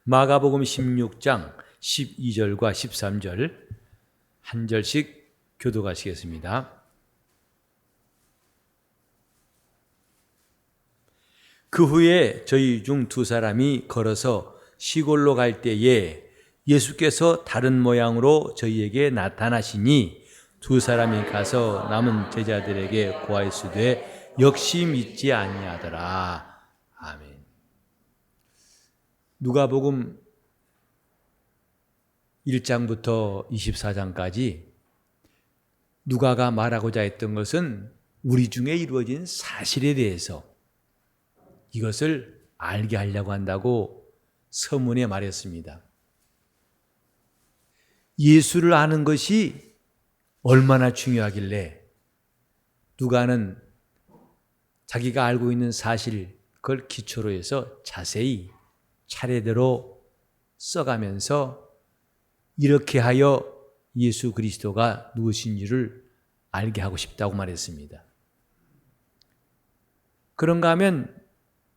마가복음 16장 12절과 13절 한 절씩 교독하시겠습니다. 그 후에 저희 중 두 사람이 걸어서 시골로 갈 때에 예수께서 다른 모양으로 저희에게 나타나시니 두 사람이 가서 남은 제자들에게 고하였으되 역시 믿지 아니하더라. 아멘. 누가복음 1장부터 24장까지 누가가 말하고자 했던 것은 우리 중에 이루어진 사실에 대해서 이것을 알게 하려고 한다고 서문에 말했습니다. 예수를 아는 것이 얼마나 중요하길래 누가는 자기가 알고 있는 사실 그걸 기초로 해서 자세히 차례대로 써가면서 이렇게 하여 예수 그리스도가 누구신지를 알게 하고 싶다고 말했습니다. 그런가 하면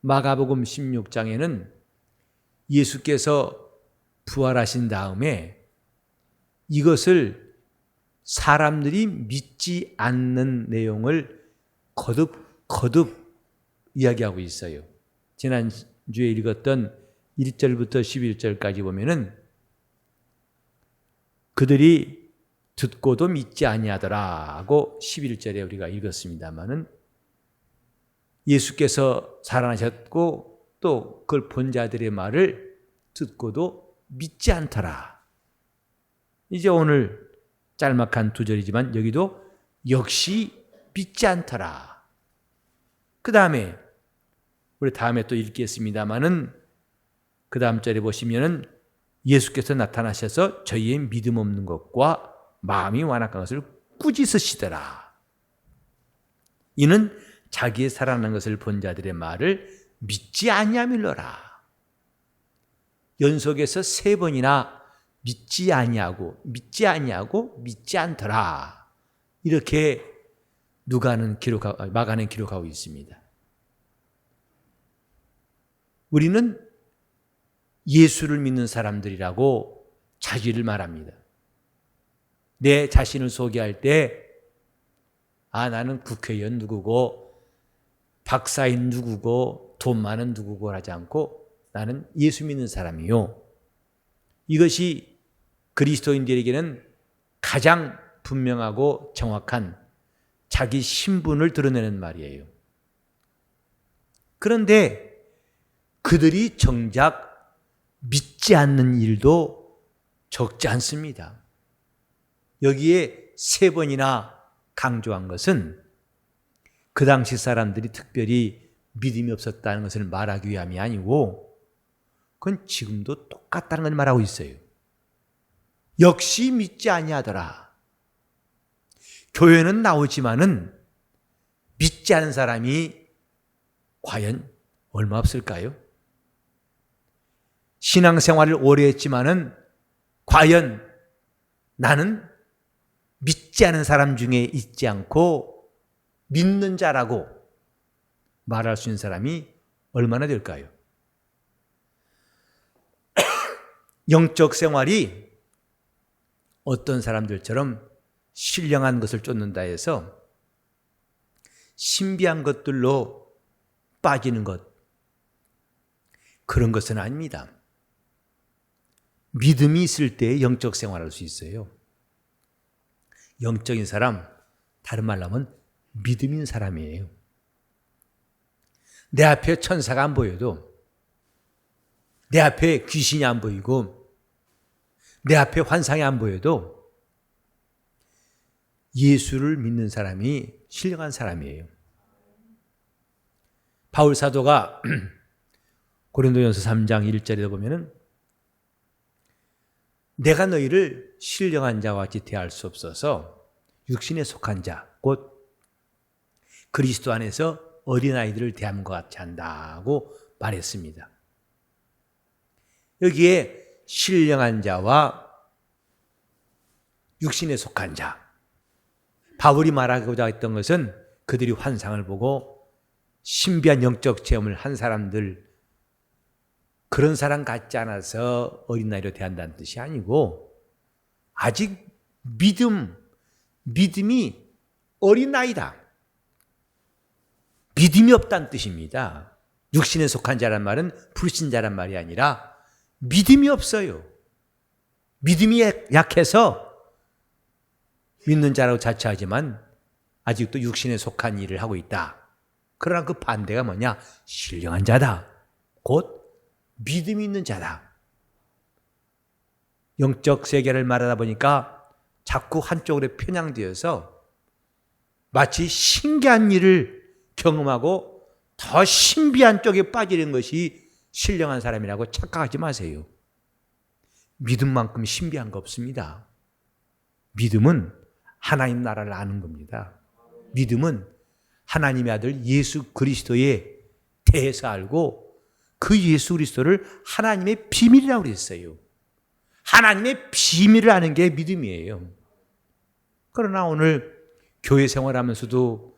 마가복음 16장에는 예수께서 부활하신 다음에 이것을 사람들이 믿지 않는 내용을 거듭 이야기하고 있어요. 지난주에 읽었던 1절부터 11절까지 보면은 그들이 듣고도 믿지 아니하더라고 11절에 우리가 읽었습니다마는 예수께서 살아나셨고 또 그걸 본 자들의 말을 듣고도 믿지 않더라. 이제 오늘 짤막한 두 절이지만 여기도 역시 믿지 않더라. 그 다음에 우리 다음에 또 읽겠습니다마는 그 다음 절에 보시면은 예수께서 나타나셔서 저희의 믿음 없는 것과 마음이 완악한 것을 꾸짖으시더라. 이는 자기의 살아난 것을 본 자들의 말을 믿지 아니함일러라. 연속해서 3번이나 믿지 아니하고 믿지 않더라. 이렇게 마가는 기록하고 있습니다. 우리는 예수를 믿는 사람들이라고 자기를 말합니다. 내 자신을 소개할 때 나는 국회의원 누구고 박사인 누구고 돈 많은 누구고 하지 않고 나는 예수 믿는 사람이요. 이것이 그리스도인들에게는 가장 분명하고 정확한 자기 신분을 드러내는 말이에요. 그런데 그들이 정작 믿지 않는 일도 적지 않습니다. 여기에 3번이나 강조한 것은 그 당시 사람들이 특별히 믿음이 없었다는 것을 말하기 위함이 아니고 그건 지금도 똑같다는 걸 말하고 있어요. 역시 믿지 아니하더라. 교회는 나오지만은 믿지 않은 사람이 과연 얼마 없을까요? 신앙생활을 오래 했지만은 과연 나는 믿지 않은 사람 중에 있지 않고 믿는 자라고 말할 수 있는 사람이 얼마나 될까요? 영적 생활이 어떤 사람들처럼 신령한 것을 쫓는다 해서 신비한 것들로 빠지는 것, 그런 것은 아닙니다. 믿음이 있을 때 영적 생활할 수 있어요. 영적인 사람, 다른 말로 하면 믿음 있는 사람이에요. 내 앞에 천사가 안 보여도, 내 앞에 귀신이 안 보이고, 내 앞에 환상이 안 보여도 예수를 믿는 사람이 신령한 사람이에요. 바울 사도가 고린도전서 3장 1절에 보면은 내가 너희를 신령한 자와 같이 대할 수 없어서 육신에 속한 자, 곧 그리스도 안에서 어린아이들을 대함과 같이 한다고 말했습니다. 여기에 신령한 자와 육신에 속한 자, 바울이 말하고자 했던 것은 그들이 환상을 보고 신비한 영적 체험을 한 사람들 그런 사람 같지 않아서 어린 나이로 대한다는 뜻이 아니고 아직 믿음이 어린 나이다. 믿음이 없다는 뜻입니다. 육신에 속한 자란 말은 불신자란 말이 아니라 믿음이 없어요. 믿음이 약해서 믿는 자라고 자처하지만 아직도 육신에 속한 일을 하고 있다. 그러나 그 반대가 뭐냐? 신령한 자다. 곧 믿음이 있는 자다. 영적 세계를 말하다 보니까 자꾸 한쪽으로 편향되어서 마치 신기한 일을 경험하고 더 신비한 쪽에 빠지는 것이 신령한 사람이라고 착각하지 마세요. 믿음만큼 신비한 거 없습니다. 믿음은 하나님 나라를 아는 겁니다. 믿음은 하나님의 아들 예수 그리스도에 대해서 알고 그 예수 그리스도를 하나님의 비밀이라고 그랬어요. 하나님의 비밀을 아는 게 믿음이에요. 그러나 오늘 교회 생활하면서도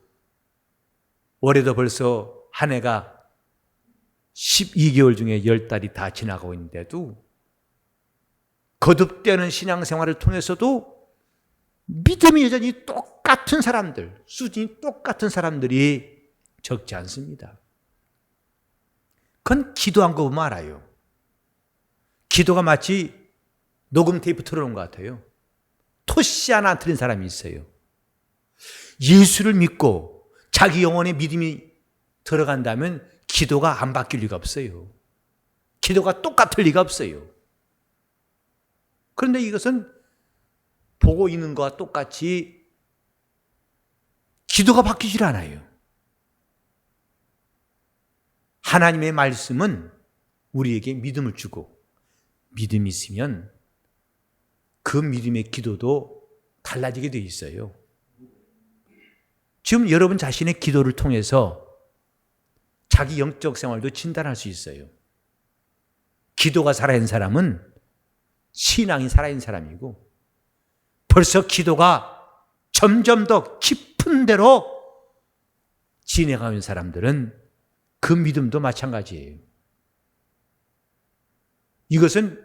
올해도 벌써 한 해가 12개월 중에 10달이 다 지나가고 있는데도 거듭되는 신앙생활을 통해서도 믿음이 여전히 똑같은 사람들, 수준이 똑같은 사람들이 적지 않습니다. 그건 기도한 거 보면 알아요. 기도가 마치 녹음 테이프 틀어놓은 것 같아요. 토시 하나 안 틀린 사람이 있어요. 예수를 믿고 자기 영혼에 믿음이 들어간다면 기도가 안 바뀔 리가 없어요. 기도가 똑같을 리가 없어요. 그런데 이것은 보고 있는 것과 똑같이 기도가 바뀌질 않아요. 하나님의 말씀은 우리에게 믿음을 주고 믿음이 있으면 그 믿음의 기도도 달라지게 돼 있어요. 지금 여러분 자신의 기도를 통해서 자기 영적 생활도 진단할 수 있어요. 기도가 살아있는 사람은 신앙이 살아있는 사람이고 벌써 기도가 점점 더 깊은 데로 진행하는 사람들은 그 믿음도 마찬가지예요. 이것은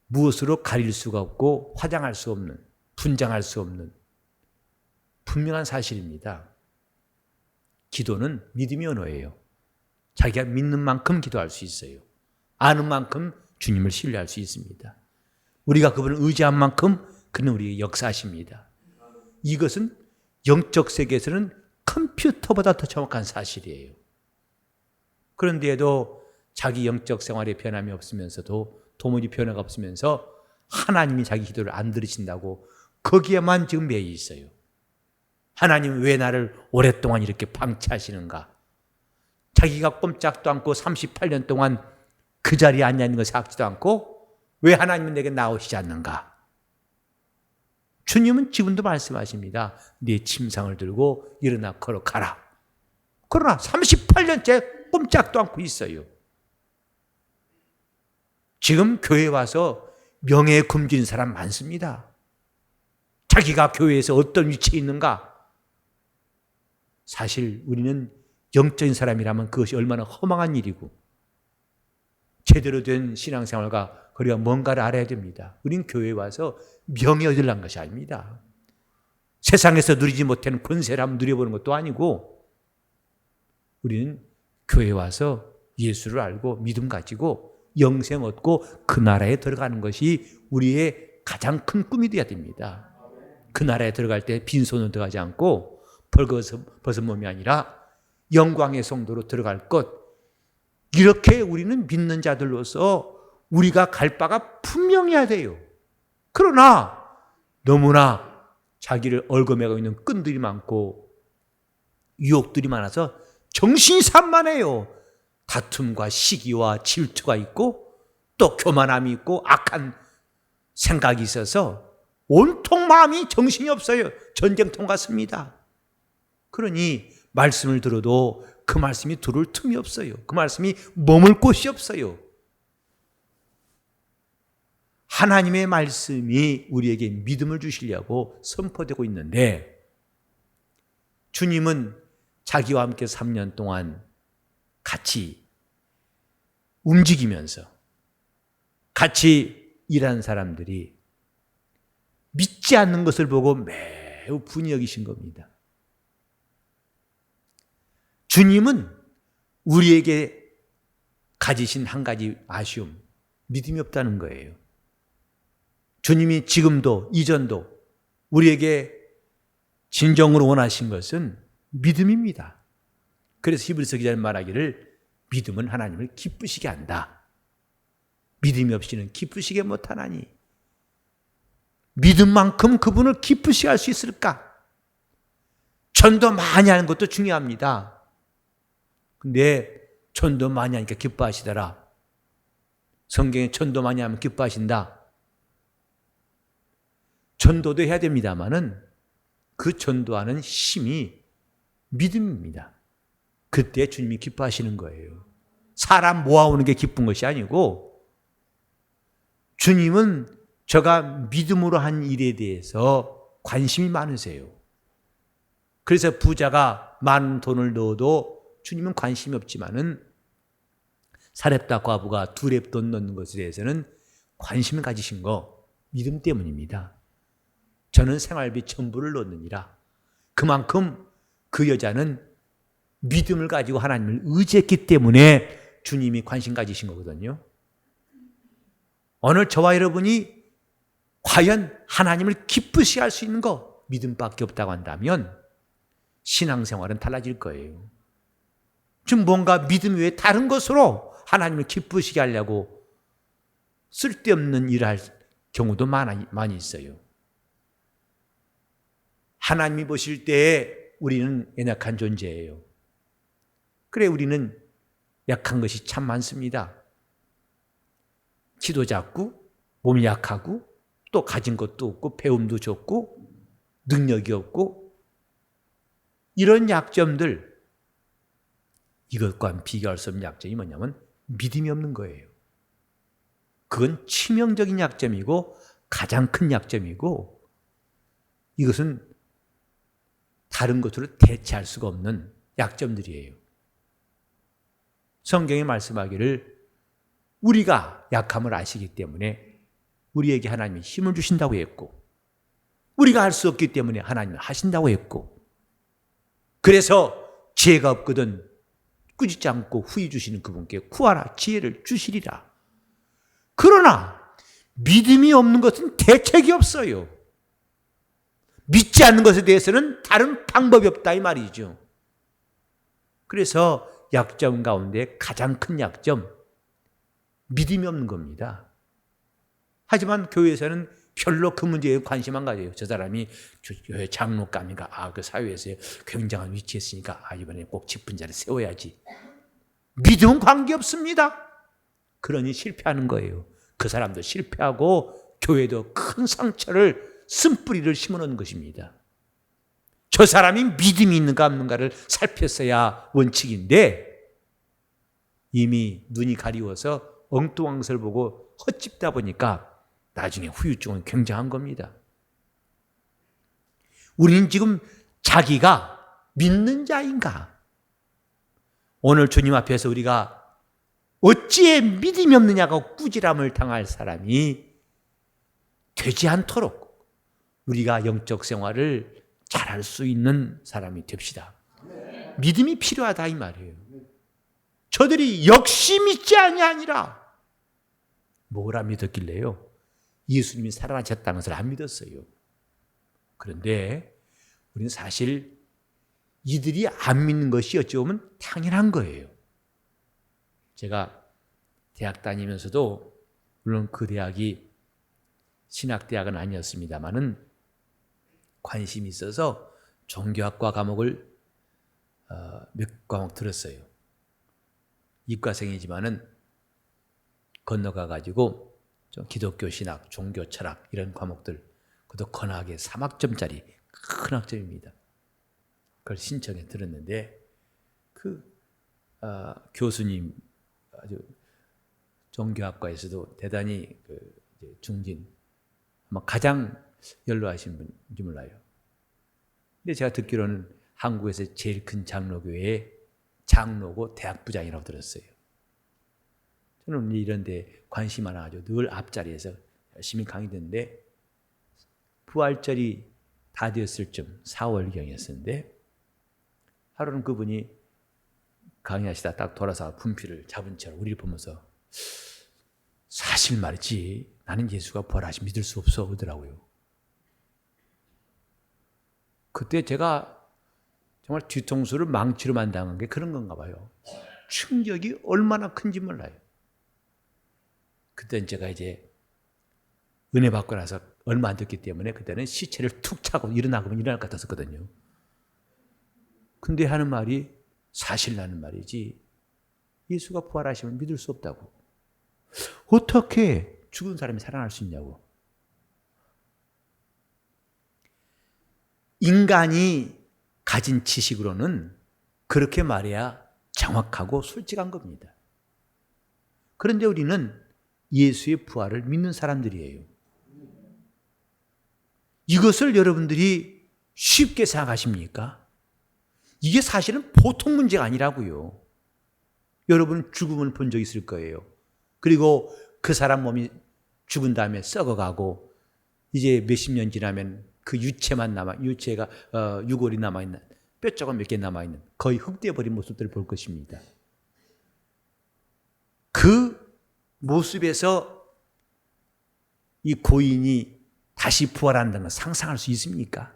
무엇으로 가릴 수가 없고 화장할 수 없는, 분장할 수 없는 분명한 사실입니다. 기도는 믿음의 언어예요. 자기가 믿는 만큼 기도할 수 있어요. 아는 만큼 주님을 신뢰할 수 있습니다. 우리가 그분을 의지한 만큼 그는 우리에게 역사하십니다. 이것은 영적 세계에서는 컴퓨터보다 더 정확한 사실이에요. 그런데도 자기 영적 생활에 변함이 없으면서도 도무지 변화가 없으면서 하나님이 자기 기도를 안 들으신다고 거기에만 지금 매여 있어요. 하나님 왜 나를 오랫동안 이렇게 방치하시는가? 자기가 꼼짝도 않고 38년 동안 그 자리에 앉아있는 걸 생각지도 않고 왜 하나님은 내게 나오시지 않는가? 주님은 지금도 말씀하십니다. 네 침상을 들고 일어나 걸어가라. 그러나 38년째 꼼짝도 않고 있어요. 지금 교회에 와서 명예에 굶주린 사람 많습니다. 자기가 교회에서 어떤 위치에 있는가? 사실 우리는 영적인 사람이라면 그것이 얼마나 허망한 일이고 제대로 된 신앙생활과 우리가 뭔가를 알아야 됩니다. 우리는 교회에 와서 명예 얻으려는 것이 아닙니다. 세상에서 누리지 못하는 권세를 한번 누려보는 것도 아니고 우리는 교회에 와서 예수를 알고 믿음 가지고 영생 얻고 그 나라에 들어가는 것이 우리의 가장 큰 꿈이 되어야 됩니다. 그 나라에 들어갈 때 빈손으로 들어가지 않고 벌거벗은 몸이 아니라 영광의 성도로 들어갈 것. 이렇게 우리는 믿는 자들로서 우리가 갈 바가 분명해야 돼요. 그러나 너무나 자기를 얽어매고 있는 끈들이 많고 유혹들이 많아서 정신이 산만해요. 다툼과 시기와 질투가 있고 또 교만함이 있고 악한 생각이 있어서 온통 마음이 정신이 없어요. 전쟁통 같습니다. 그러니 말씀을 들어도 그 말씀이 들을 틈이 없어요. 그 말씀이 머물 곳이 없어요. 하나님의 말씀이 우리에게 믿음을 주시려고 선포되고 있는데 주님은 자기와 함께 3년 동안 같이 움직이면서 같이 일하는 사람들이 믿지 않는 것을 보고 매우 분이 여기신 겁니다. 주님은 우리에게 가지신 한 가지 아쉬움, 믿음이 없다는 거예요. 주님이 지금도 이전도 우리에게 진정으로 원하신 것은 믿음입니다. 그래서 히브리서 기자는 말하기를 믿음은 하나님을 기쁘시게 한다. 믿음이 없이는 기쁘시게 못하나니 믿음만큼 그분을 기쁘시게 할 수 있을까? 전도 많이 하는 것도 중요합니다. 근데 전도 많이 하니까 기뻐하시더라. 성경에 전도 많이 하면 기뻐하신다. 전도도 해야 됩니다마는 그 전도하는 힘이 믿음입니다. 그때 주님이 기뻐하시는 거예요. 사람 모아오는 게 기쁜 것이 아니고 주님은 저가 믿음으로 한 일에 대해서 관심이 많으세요. 그래서 부자가 많은 돈을 넣어도 주님은 관심이 없지만은 사렙다 과부가 2렙 돈 넣는 것에 대해서는 관심을 가지신 거 믿음 때문입니다. 저는 생활비 1000불을 넣느니라. 그만큼 그 여자는 믿음을 가지고 하나님을 의지했기 때문에 주님이 관심 가지신 거거든요. 오늘 저와 여러분이 과연 하나님을 기쁘시게 할 수 있는 거 믿음밖에 없다고 한다면 신앙생활은 달라질 거예요. 지금 뭔가 믿음 외에 다른 것으로 하나님을 기쁘시게 하려고 쓸데없는 일을 할 경우도 많이 있어요. 하나님이 보실 때에 우리는 연약한 존재예요. 그래 우리는 약한 것이 참 많습니다. 키도 작고 몸이 약하고 또 가진 것도 없고 배움도 적고 능력이 없고 이런 약점들, 이것과는 비교할 수 없는 약점이 뭐냐면 믿음이 없는 거예요. 그건 치명적인 약점이고 가장 큰 약점이고 이것은 다른 것으로 대체할 수가 없는 약점들이에요. 성경이 말씀하기를 우리가 약함을 아시기 때문에 우리에게 하나님이 힘을 주신다고 했고 우리가 할 수 없기 때문에 하나님이 하신다고 했고 그래서 지혜가 없거든 꾸짖지 않고 후히 주시는 그분께 구하라 지혜를 주시리라. 그러나 믿음이 없는 것은 대책이 없어요. 믿지 않는 것에 대해서는 다른 방법이 없다 이 말이죠. 그래서 약점 가운데 가장 큰 약점 믿음이 없는 겁니다. 하지만 교회에서는 별로 그 문제에 관심 안 가져요. 저 사람이 교회 장로감인가 그 사회에서 굉장한 위치에 있으니까 이번에 꼭 짚은 자를 세워야지. 믿음은 관계없습니다. 그러니 실패하는 거예요. 그 사람도 실패하고 교회도 큰 상처를 쓴뿌리를 심어놓은 것입니다. 저 사람이 믿음이 있는가 없는가를 살폈어야 원칙인데 이미 눈이 가리워서 엉뚱한 것을 보고 헛짚다 보니까 나중에 후유증은 굉장한 겁니다. 우리는 지금 자기가 믿는 자인가? 오늘 주님 앞에서 우리가 어찌에 믿음이 없느냐고 꾸지람을 당할 사람이 되지 않도록 우리가 영적 생활을 잘할 수 있는 사람이 됩시다. 믿음이 필요하다 이 말이에요. 저들이 역시 믿지 아니하니라. 뭐라 믿었길래요? 예수님이 살아나셨다는 것을 안 믿었어요. 그런데 우리는 사실 이들이 안 믿는 것이 어찌 보면 당연한 거예요. 제가 대학 다니면서도 물론 그 대학이 신학대학은 아니었습니다마는 관심이 있어서 종교학과 과목을 몇 과목 들었어요. 이과생이지만은 건너가 가지고 좀 기독교 신학, 종교 철학 이런 과목들 그것도 건하게 3학점짜리 큰 학점입니다. 그걸 신청해 들었는데 그 교수님 아주 종교학과에서도 대단히 중진 아마 가장 연로하신 분인지 몰라요. 근데 제가 듣기로는 한국에서 제일 큰 장로교회의 장로고 대학부장이라고 들었어요. 저는 이런 데 관심이 많아가지고 늘 앞자리에서 열심히 강의 듣는데 부활절이 다 되었을 쯤 4월경이었는데 하루는 그분이 강의하시다 딱 돌아서 분필을 잡은 채로 우리를 보면서 사실 말이지 나는 예수가 부활하시 믿을 수 없어 그러더라고요. 그때 제가 정말 뒤통수를 망치로 만당한 게 그런 건가 봐요. 충격이 얼마나 큰지 몰라요. 그때는 제가 이제 은혜 받고 나서 얼마 안 됐기 때문에 그때는 시체를 툭 차고 일어나면 일어날 것 같았었거든요. 근데 하는 말이 사실라는 말이지 예수가 부활하시면 믿을 수 없다고. 어떻게 죽은 사람이 살아날 수 있냐고. 인간이 가진 지식으로는 그렇게 말해야 정확하고 솔직한 겁니다. 그런데 우리는 예수의 부활을 믿는 사람들이에요. 이것을 여러분들이 쉽게 생각하십니까? 이게 사실은 보통 문제가 아니라고요. 여러분 죽음을 본 적 있을 거예요. 그리고 그 사람 몸이 죽은 다음에 썩어가고 이제 몇십 년 지나면 그 유체만 유체가 유골이 남아있는 뼈조각 몇 개 남아있는 거의 흑돼버린 모습들을 볼 것입니다. 그 모습에서 이 고인이 다시 부활한다는 걸 상상할 수 있습니까?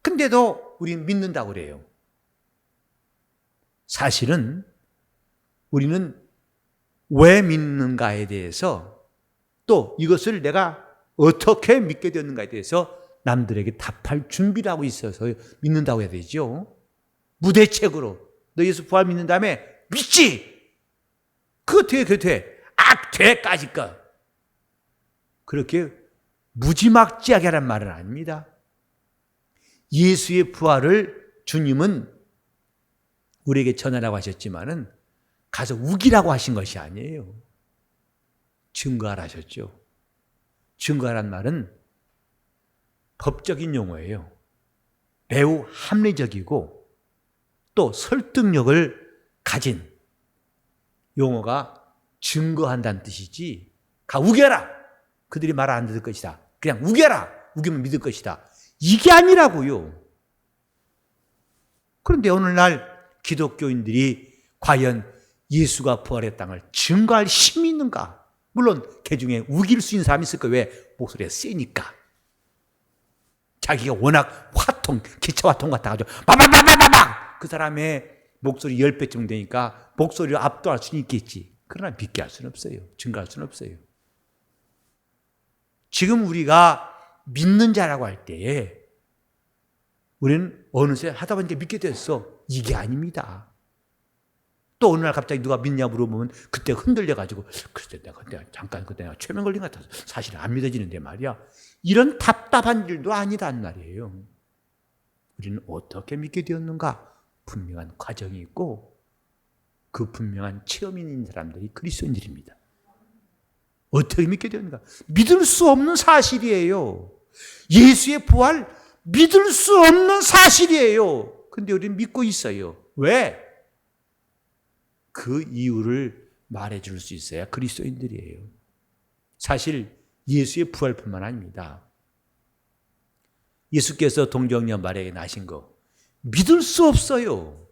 근데도 우리는 믿는다고 그래요. 사실은 우리는 왜 믿는가에 대해서 또 이것을 내가 어떻게 믿게 되었는가에 대해서 남들에게 답할 준비를 하고 있어서 믿는다고 해야 되죠. 무대책으로 너 예수 부활 믿는 다음에 믿지? 그거 돼. 돼까지 거. 그렇게 무지막지하게 하란 말은 아닙니다. 예수의 부활을 주님은 우리에게 전하라고 하셨지만은 가서 우기라고 하신 것이 아니에요. 증거하라 하셨죠. 증거하란 말은 법적인 용어예요. 매우 합리적이고 또 설득력을 가진 용어가 증거한다는 뜻이지. 가 우겨라. 그들이 말 안 들을 것이다. 그냥 우겨라. 우기면 믿을 것이다. 이게 아니라고요. 그런데 오늘날 기독교인들이 과연 예수가 부활했다는 걸 증거할 힘이 있는가? 물론 그 중에 우길 수 있는 사람이 있을 거예요. 왜? 목소리가 세니까. 자기가 워낙 기차 화통 같아가지고 바바바바바박 그 사람의 목소리 10배쯤 되니까 목소리를 압도할 수는 있겠지. 그러나 믿게 할 수는 없어요. 증거할 수는 없어요. 지금 우리가 믿는 자라고 할 때에 우리는 어느새 하다 보니까 믿게 됐어. 이게 아닙니다. 또 어느 날 갑자기 누가 믿냐 물어보면 그때 흔들려가지고 글쎄 내가 잠깐 그때 내가 최면 걸린 것 같아서 사실 안 믿어지는데 말이야. 이런 답답한 일도 아니란 말이에요. 우리는 어떻게 믿게 되었는가? 분명한 과정이 있고 그 분명한 체험이 있는 사람들이 그리스도인들입니다. 어떻게 믿게 되었는가? 믿을 수 없는 사실이에요. 예수의 부활 믿을 수 없는 사실이에요. 근데 우리는 믿고 있어요. 왜? 그 이유를 말해줄 수 있어야 그리스도인들이에요. 사실 예수의 부활뿐만 아닙니다. 예수께서 동정녀 마리아에게 나신 거 믿을 수 없어요.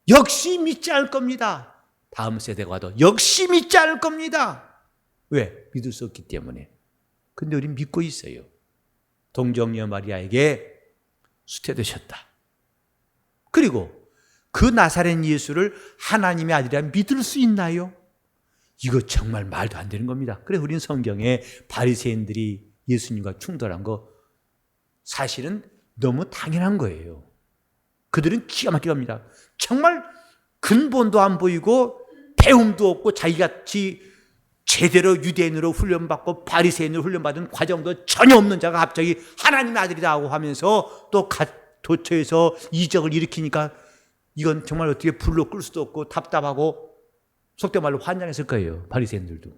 역시 믿지 않을 겁니다. 다음 세대가 와도 역시 믿지 않을 겁니다. 왜? 믿을 수 없기 때문에. 근데 우리는 믿고 있어요. 동정녀 마리아에게 수태되셨다. 그리고 그 나사렛 예수를 하나님의 아들이라 믿을 수 있나요? 이거 정말 말도 안 되는 겁니다. 그래 우리는 성경에 바리새인들이 예수님과 충돌한 거 사실은 너무 당연한 거예요. 그들은 기가 막히게 합니다. 정말 근본도 안 보이고 배움도 없고 자기같이 제대로 유대인으로 훈련받고 바리새인으로 훈련받은 과정도 전혀 없는 자가 갑자기 하나님의 아들이다 하고 하면서 또 도처에서 이적을 일으키니까 이건 정말 어떻게 불로 끌 수도 없고 답답하고 속된 말로 환장했을 거예요. 바리새인들도.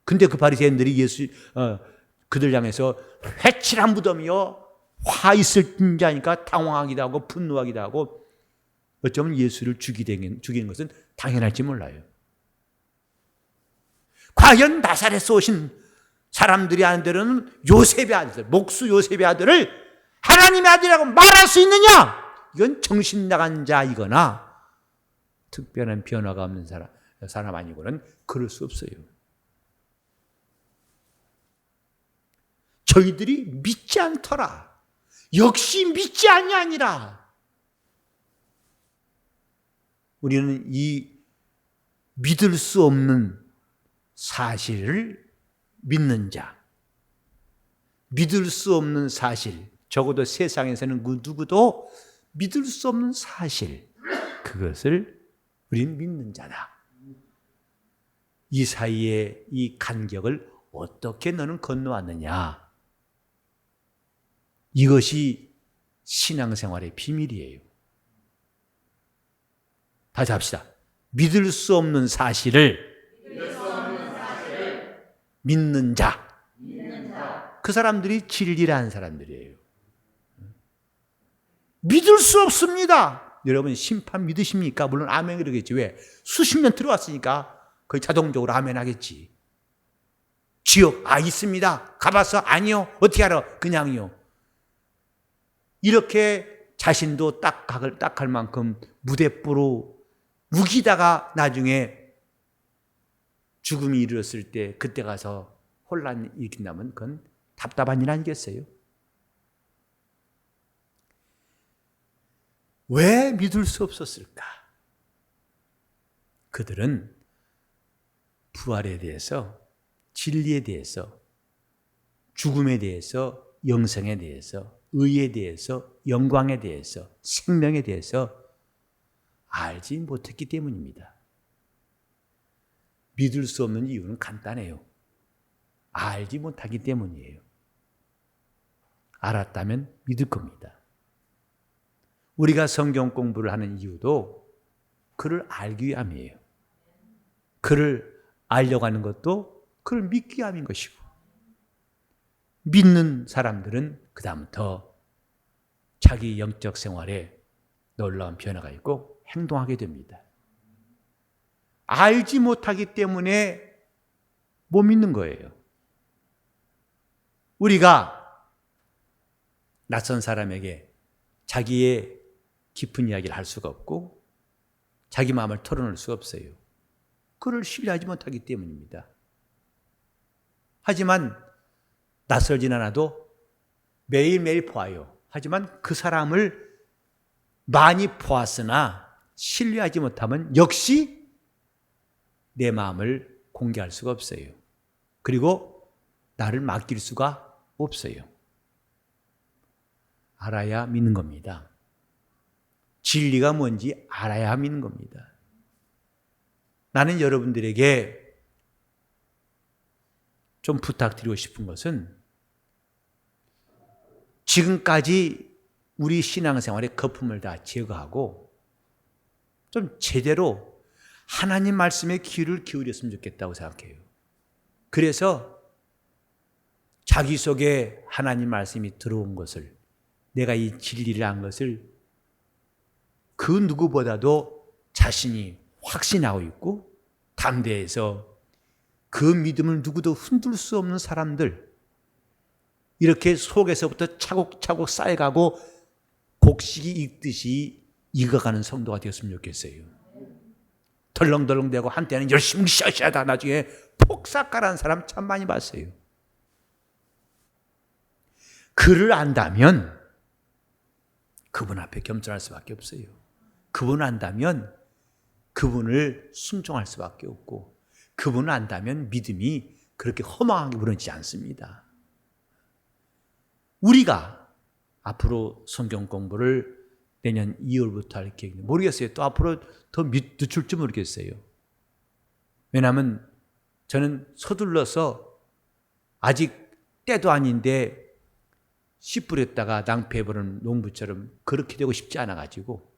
근데 그 바리새인들이 그들 향해서 회칠한 무덤이요 화 있을 자니까 당황하기도 하고 분노하기도 하고 어쩌면 예수를 죽이는 것은 당연할지 몰라요. 과연 나사렛에서 오신 사람들이 하는 대로는 요셉의 아들, 목수 요셉의 아들을 하나님의 아들이라고 말할 수 있느냐? 이건 정신 나간 자이거나 특별한 변화가 없는 사람 아니고는 그럴 수 없어요. 저희들이 믿지 않더라. 역시 믿지 아니하니라. 우리는 이 믿을 수 없는 사실을 믿는 자, 믿을 수 없는 사실, 적어도 세상에서는 그 누구도 믿을 수 없는 사실, 그것을 우리는 믿는 자다. 이 사이에 이 간격을 어떻게 너는 건너왔느냐? 이것이 신앙생활의 비밀이에요. 다시 합시다. 믿을 수 없는 사실을 믿는 자. 그 사람들이 진리라는 사람들이에요. 믿을 수 없습니다. 여러분 심판 믿으십니까? 물론 아멘 그러겠지. 왜? 수십 년 들어왔으니까 거의 자동적으로 아멘 하겠지. 지옥 있습니다. 가봤어? 아니요. 어떻게 알아? 그냥요. 이렇게 자신도 딱할 만큼 무대뽀로 우기다가 나중에 죽음이 이르렀을 때 그때 가서 혼란이 일으킨다면 그건 답답한 일 아니겠어요? 왜 믿을 수 없었을까? 그들은 부활에 대해서, 진리에 대해서, 죽음에 대해서, 영생에 대해서, 의에 대해서, 영광에 대해서, 생명에 대해서 알지 못했기 때문입니다. 믿을 수 없는 이유는 간단해요. 알지 못하기 때문이에요. 알았다면 믿을 겁니다. 우리가 성경 공부를 하는 이유도 그를 알기 위함이에요. 그를 알려고 하는 것도 그를 믿기 위함인 것이고, 믿는 사람들은 그 다음부터 자기 영적 생활에 놀라운 변화가 있고 행동하게 됩니다. 알지 못하기 때문에 못 믿는 거예요. 우리가 낯선 사람에게 자기의 깊은 이야기를 할 수가 없고 자기 마음을 털어놓을 수가 없어요. 그를 신뢰하지 못하기 때문입니다. 하지만 낯설진 않아도 매일매일 보아요. 하지만 그 사람을 많이 보았으나 신뢰하지 못하면 역시 내 마음을 공개할 수가 없어요. 그리고 나를 맡길 수가 없어요. 알아야 믿는 겁니다. 진리가 뭔지 알아야 믿는 겁니다. 나는 여러분들에게 좀 부탁드리고 싶은 것은 지금까지 우리 신앙생활의 거품을 다 제거하고 좀 제대로 하나님 말씀에 귀를 기울였으면 좋겠다고 생각해요. 그래서 자기 속에 하나님 말씀이 들어온 것을, 내가 이 진리를 안 것을 그 누구보다도 자신이 확신하고 있고 담대해서 그 믿음을 누구도 흔들 수 없는 사람들, 이렇게 속에서부터 차곡차곡 쌓여가고 곡식이 익듯이 익어가는 성도가 되었으면 좋겠어요. 덜렁덜렁대고 한때는 열심히 샤샤다 나중에 폭삭가라는 사람 참 많이 봤어요. 그를 안다면 그분 앞에 겸손할 수밖에 없어요. 그분을 안다면 그분을 순종할 수밖에 없고, 그분을 안다면 믿음이 그렇게 허망하게 무너지지 않습니다. 우리가 앞으로 성경 공부를 내년 2월부터 할 계획인데 모르겠어요. 또 앞으로 더 늦출지 모르겠어요. 왜냐하면 저는 서둘러서 아직 때도 아닌데 씨 뿌렸다가 낭패해버리는 농부처럼 그렇게 되고 싶지 않아가지고,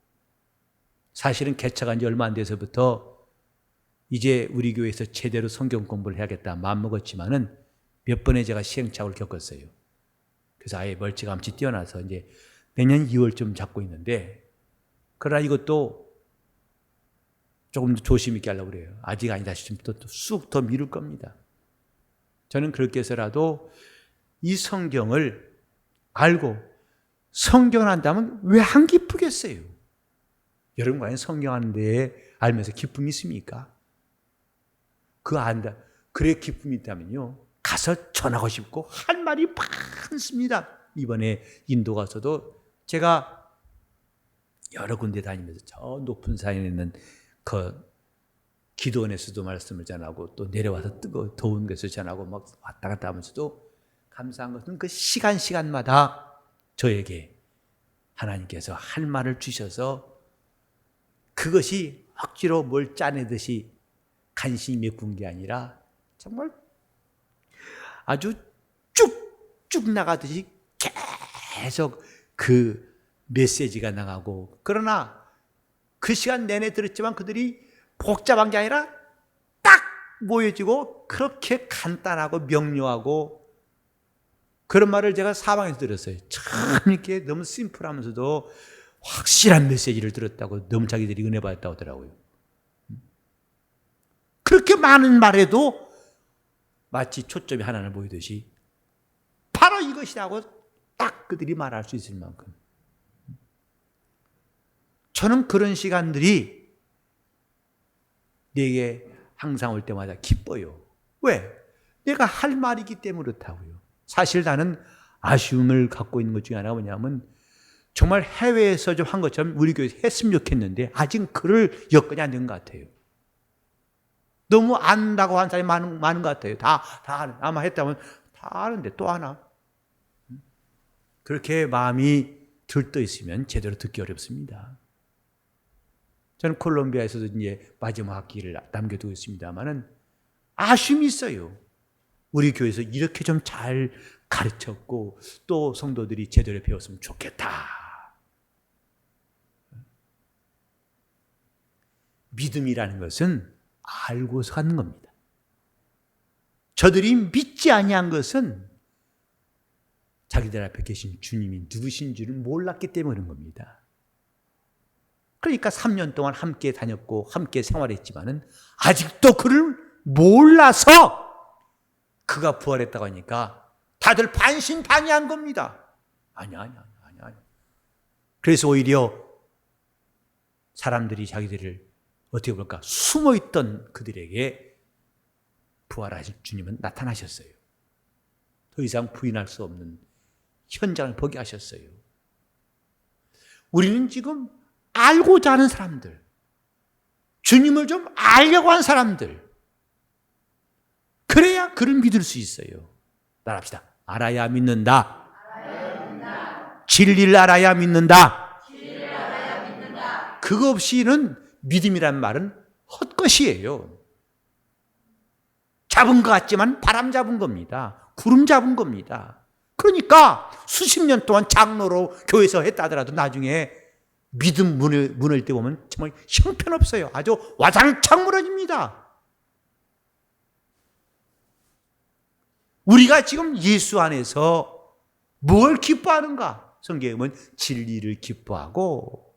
사실은 개척한 지 얼마 안 돼서부터 이제 우리 교회에서 제대로 성경 공부를 해야겠다 마음먹었지만은 몇 번의 제가 시행착오를 겪었어요. 그래서 아예 멀찌감치 뛰어나서 이제 내년 2월쯤 잡고 있는데, 그러나 이것도 조금 더 조심 있게 하려고 그래요. 아직 아니다 싶으면 또 쑥 더 미룰 겁니다. 저는 그렇게 해서라도 이 성경을 알고 성경을 한다면 왜 안 기쁘겠어요? 여러분 과연 성경하는 데에 알면서 기쁨이 있습니까? 그거 안다. 그래 기쁨이 있다면요. 가서 전하고 싶고 할 말이 많습니다. 이번에 인도 가서도 제가 여러 군데 다니면서 저 높은 산에 있는 그 기도원에서도 말씀을 전하고 또 내려와서 더운 곳에서 전하고 막 왔다 갔다 하면서도 감사한 것은 그 시간마다 저에게 하나님께서 할 말을 주셔서 그것이 억지로 뭘 짜내듯이 간신히 메꾼 게 아니라 정말 아주 쭉쭉 나가듯이 계속 그 메시지가 나가고, 그러나 그 시간 내내 들었지만 그들이 복잡한 게 아니라 딱 모여지고 그렇게 간단하고 명료하고, 그런 말을 제가 사방에서 들었어요. 참 이렇게 너무 심플하면서도 확실한 메시지를 들었다고, 너무 자기들이 은혜 받았다고 하더라고요. 그렇게 많은 말에도 마치 초점이 하나를 보이듯이 바로 이것이라고 딱 그들이 말할 수 있을 만큼, 저는 그런 시간들이 내게 항상 올 때마다 기뻐요. 왜? 내가 할 말이기 때문에 그렇다고요. 사실 나는 아쉬움을 갖고 있는 것 중에 하나가 뭐냐면, 정말 해외에서 좀 한 것처럼 우리 교회에서 했으면 좋겠는데 아직 그럴 여건이 안 된 것 같아요. 너무 안다고 한 사람이 많은 것 같아요. 다 아마 했다면 다 아는데 또 하나. 그렇게 마음이 들떠 있으면 제대로 듣기 어렵습니다. 저는 콜롬비아에서도 이제 마지막 학기를 남겨두고 있습니다만은 아쉬움이 있어요. 우리 교회에서 이렇게 좀 잘 가르쳤고 또 성도들이 제대로 배웠으면 좋겠다. 믿음이라는 것은 알고서 갖는 겁니다. 저들이 믿지 아니한 것은 자기들 앞에 계신 주님이 누구신 줄을 몰랐기 때문에 그런 겁니다. 그러니까 3년 동안 함께 다녔고 함께 생활했지만은 아직도 그를 몰라서 그가 부활했다고 하니까 다들 반신반의한 겁니다. 아니야. 그래서 오히려 사람들이 어떻게 볼까? 숨어있던 그들에게 부활하신 주님은 나타나셨어요. 더 이상 부인할 수 없는 현장을 보게 하셨어요. 우리는 지금 알고자 하는 사람들, 주님을 좀 알려고 하는 사람들, 그래야 그를 믿을 수 있어요. 따라합시다. 알아야 믿는다. 진리를 알아야 믿는다. 그거 없이는 믿음이란 말은 헛것이에요. 잡은 것 같지만 바람 잡은 겁니다. 구름 잡은 겁니다. 그러니까 수십 년 동안 장로로 교회에서 했다 하더라도 나중에 믿음 무너질 때 보면 정말 형편없어요. 아주 와장창 무너집니다. 우리가 지금 예수 안에서 뭘 기뻐하는가? 성경에 보면 진리를 기뻐하고,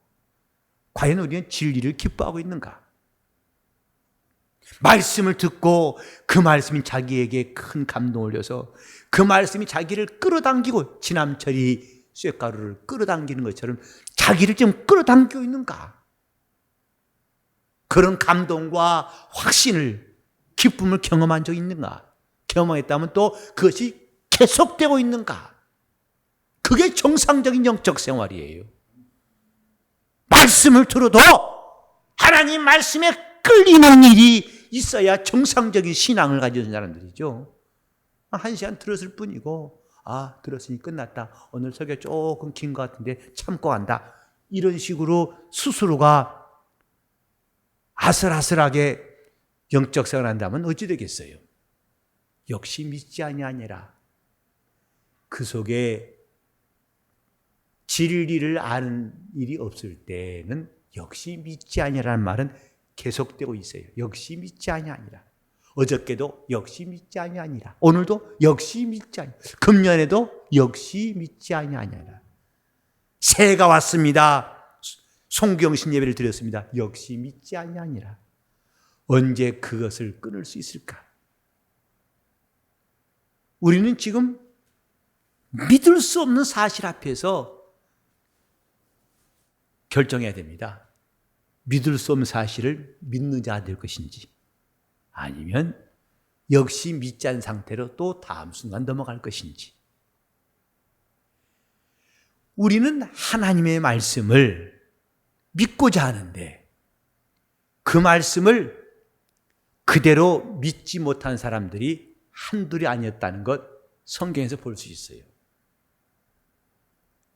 과연 우리는 진리를 기뻐하고 있는가? 말씀을 듣고 그 말씀이 자기에게 큰 감동을 줘서 그 말씀이 자기를 끌어당기고, 지남철이 쇳가루를 끌어당기는 것처럼 자기를 좀 끌어당기고 있는가? 그런 감동과 확신을, 기쁨을 경험한 적이 있는가? 경험했다면 또 그것이 계속되고 있는가? 그게 정상적인 영적 생활이에요. 말씀을 들어도 하나님 말씀에 끌리는 일이 있어야 정상적인 신앙을 가진 사람들이죠. 1시간 들었을 뿐이고, 들었으니 끝났다. 오늘 설교 조금 긴 것 같은데 참고 간다. 이런 식으로 스스로가 아슬아슬하게 영적 생활을 한다면 어찌 되겠어요? 역시 믿지 아니하니라. 그 속에 진리를 아는 일이 없을 때는 역시 믿지 아니하라는 말은 계속되고 있어요. 역시 믿지 아니하니라. 어저께도 역시 믿지 아니하니라. 오늘도 역시 믿지 아니하니라. 금년에도 역시 믿지 아니하니라. 새해가 왔습니다. 송경신 예배를 드렸습니다. 역시 믿지 아니하니라. 언제 그것을 끊을 수 있을까? 우리는 지금 믿을 수 없는 사실 앞에서 결정해야 됩니다. 믿을 수 없는 사실을 믿는 자 될 것인지, 아니면 역시 믿지 않은 상태로 또 다음 순간 넘어갈 것인지. 우리는 하나님의 말씀을 믿고자 하는데 그 말씀을 그대로 믿지 못한 사람들이 한둘이 아니었다는 것 성경에서 볼 수 있어요.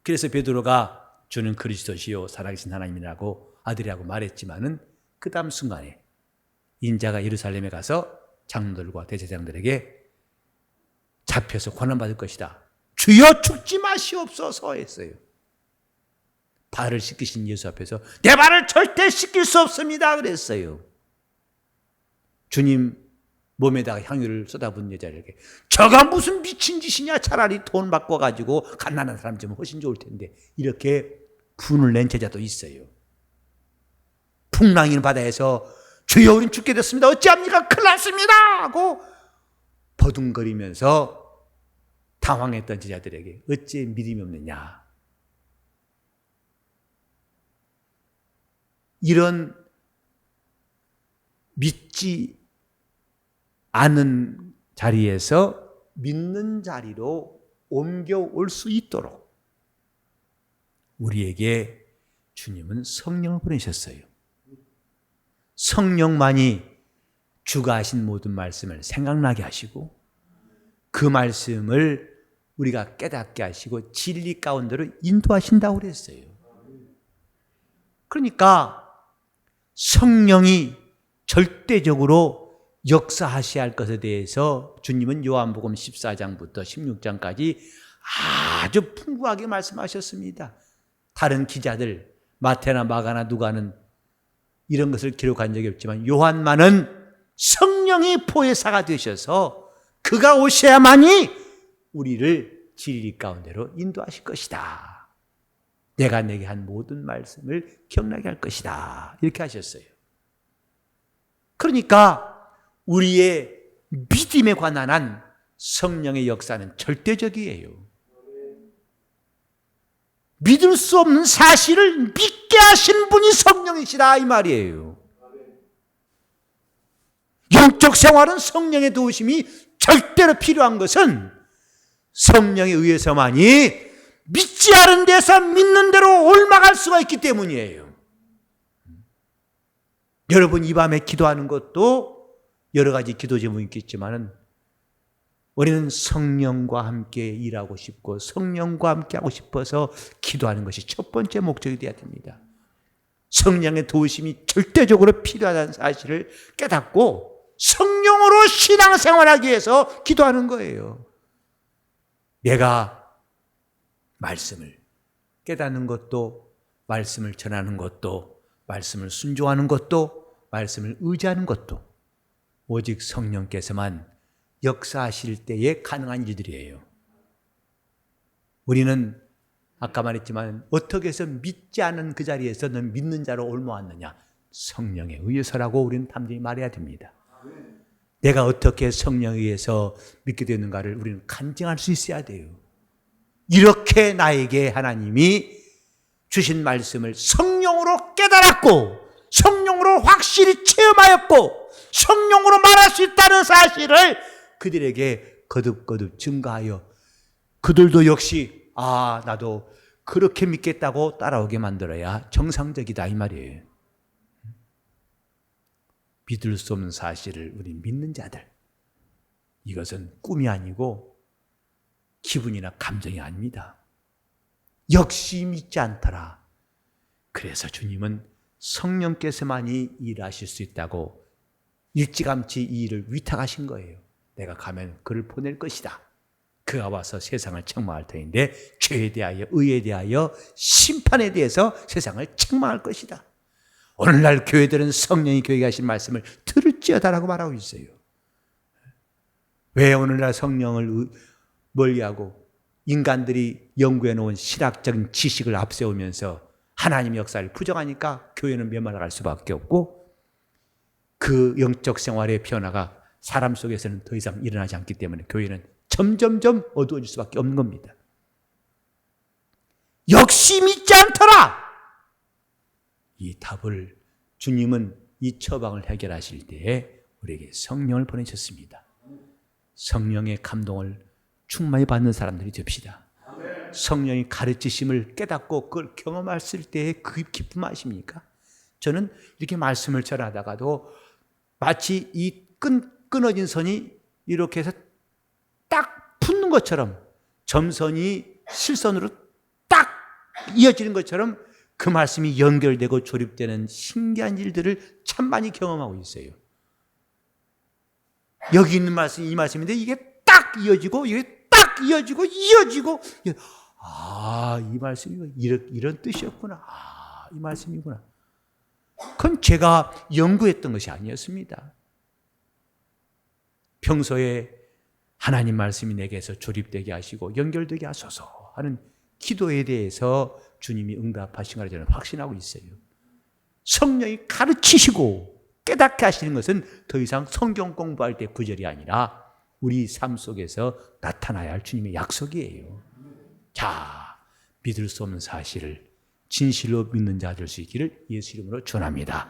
그래서 베드로가 주는 그리스도시요 살아계신 하나님이라고 아들이라고 말했지만은 그 다음 순간에 인자가 예루살렘에 가서 장로들과 대제사장들에게 잡혀서 고난받을 것이다. 주여 죽지 마시옵소서 했어요. 발을 씻기신 예수 앞에서 내 발을 절대 씻길 수 없습니다 그랬어요. 주님 몸에다가 향유를 쏟아붓는 여자에게 저가 무슨 미친 짓이냐, 차라리 돈 바꿔가지고 갓난한 사람 좀 훨씬 좋을 텐데, 이렇게 분을 낸 제자도 있어요. 풍랑이는 바다에서 주여 우린 죽게 됐습니다 어찌합니까 큰일 났습니다 하고 버둥거리면서 당황했던 제자들에게 어찌 믿음이 없느냐. 이런 믿지 않은 자리에서 믿는 자리로 옮겨올 수 있도록 우리에게 주님은 성령을 보내셨어요. 성령만이 주가 하신 모든 말씀을 생각나게 하시고 그 말씀을 우리가 깨닫게 하시고 진리 가운데로 인도하신다고 그랬어요. 그러니까 성령이 절대적으로 역사하셔야 할 것에 대해서 주님은 요한복음 14장부터 16장까지 아주 풍부하게 말씀하셨습니다. 다른 기자들 마태나 마가나 누가는 이런 것을 기록한 적이 없지만 요한만은 성령이 보혜사가 되셔서 그가 오셔야만이 우리를 진리 가운데로 인도하실 것이다. 내가 내게 한 모든 말씀을 기억나게 할 것이다. 이렇게 하셨어요. 그러니까 우리의 믿음에 관한 한 성령의 역사는 절대적이에요. 믿을 수 없는 사실을 믿게 하신 분이 성령이시다 이 말이에요. 영적 생활은 성령의 도우심이 절대로 필요한 것은 성령에 의해서만이 믿지 않은 데서 믿는 대로 옮아갈 수가 있기 때문이에요. 여러분 이 밤에 기도하는 것도 여러 가지 기도 제목이 있겠지만 우리는 성령과 함께 일하고 싶고 성령과 함께 하고 싶어서 기도하는 것이 첫 번째 목적이 되어야 됩니다. 성령의 도우심이 절대적으로 필요하다는 사실을 깨닫고 성령으로 신앙생활하기 위해서 기도하는 거예요. 내가 말씀을 깨닫는 것도, 말씀을 전하는 것도, 말씀을 순종하는 것도, 말씀을 의지하는 것도 오직 성령께서만 역사하실 때에 가능한 일들이에요. 우리는 아까 말했지만 어떻게 해서 믿지 않은 그 자리에서 넌 믿는 자로 옮아왔느냐? 성령에 의해서라고 우리는 담대히 말해야 됩니다. 내가 어떻게 성령에 의해서 믿게 되는가를 우리는 간증할 수 있어야 돼요. 이렇게 나에게 하나님이 주신 말씀을 성령으로 깨달았고 성령으로 확실히 체험하였고 성령으로 말할 수 있다는 사실을 그들에게 거듭거듭 증가하여 그들도 역시 나도 그렇게 믿겠다고 따라오게 만들어야 정상적이다 이 말이에요. 믿을 수 없는 사실을 우리 믿는 자들, 이것은 꿈이 아니고 기분이나 감정이 아닙니다. 역시 믿지 않더라. 그래서 주님은 성령께서만이 일하실 수 있다고 일찌감치 이 일을 위탁하신 거예요. 내가 가면 그를 보낼 것이다. 그가 와서 세상을 책망할 터인데 죄에 대하여, 의에 대하여, 심판에 대해서 세상을 책망할 것이다. 오늘날 교회들은 성령이 교회에 하신 말씀을 들을지어다라고 말하고 있어요. 왜 오늘날 성령을 멀리하고 인간들이 연구해 놓은 신학적인 지식을 앞세우면서 하나님의 역사를 부정하니까 교회는 멸망할 수밖에 없고 그 영적 생활의 변화가 사람 속에서는 더 이상 일어나지 않기 때문에 교회는 점점점 어두워질 수밖에 없는 겁니다. 역시 믿지 않더라! 이 답을 주님은 이 처방을 해결하실 때에 우리에게 성령을 보내셨습니다. 성령의 감동을 충만히 받는 사람들이 됩시다. 성령의 가르치심을 깨닫고 그걸 경험했을 때의 그 기쁨 아십니까? 저는 이렇게 말씀을 전하다가도 마치 이 끊어진 선이 이렇게 해서 딱 붙는 것처럼 점선이 실선으로 딱 이어지는 것처럼 그 말씀이 연결되고 조립되는 신기한 일들을 참 많이 경험하고 있어요. 여기 있는 말씀이 이 말씀인데 이게 딱 이어지고 이게 딱 이어지고 이 말씀이 이런 뜻이었구나. 이 말씀이구나. 그건 제가 연구했던 것이 아니었습니다. 평소에 하나님 말씀이 내게서 조립되게 하시고 연결되게 하소서 하는 기도에 대해서 주님이 응답하신 걸 저는 확신하고 있어요. 성령이 가르치시고 깨닫게 하시는 것은 더 이상 성경 공부할 때 구절이 아니라 우리 삶 속에서 나타나야 할 주님의 약속이에요. 자, 믿을 수 없는 사실을 진실로 믿는 자 될 수 있기를 예수 이름으로 축원합니다.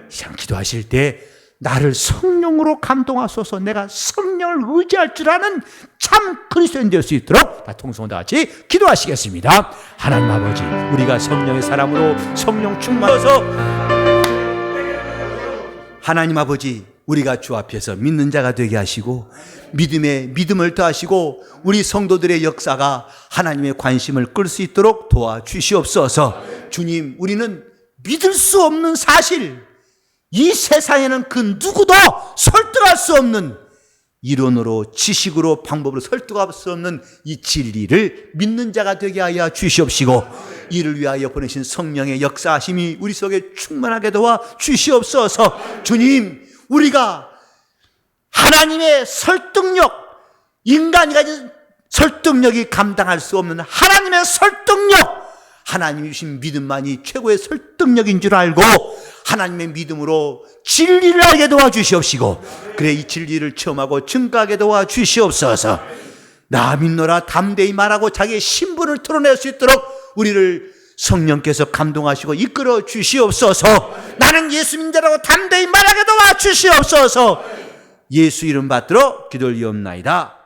시장 기도하실 때 나를 성령으로 감동하소서, 내가 성령을 의지할 줄 아는 참 그리스도인 될 수 있도록 다 통성으로 다 같이 기도하시겠습니다. 하나님 아버지, 우리가 성령의 사람으로 성령 충만해서 하나님 아버지, 우리가 주 앞에서 믿는 자가 되게 하시고 믿음에 믿음을 더하시고 우리 성도들의 역사가 하나님의 관심을 끌 수 있도록 도와주시옵소서. 주님, 우리는 믿을 수 없는 사실, 이 세상에는 그 누구도 설득할 수 없는 이론으로 지식으로 방법으로 설득할 수 없는 이 진리를 믿는 자가 되게 하여 주시옵시고 이를 위하여 보내신 성령의 역사하심이 우리 속에 충만하게 도와 주시옵소서. 주님, 우리가 하나님의 설득력, 인간이 가진 설득력이 감당할 수 없는 하나님의 설득력, 하나님이 주신 믿음만이 최고의 설득력인 줄 알고 하나님의 믿음으로 진리를 알게 도와주시옵시고 그래 이 진리를 체험하고 증거하게 도와주시옵소서. 나 믿노라 담대히 말하고 자기의 신분을 드러낼 수 있도록 우리를 성령께서 감동하시고 이끌어 주시옵소서. 나는 예수 믿는다라고 담대히 말하게 도와주시옵소서. 예수 이름 받들어 기도를 이옵나이다.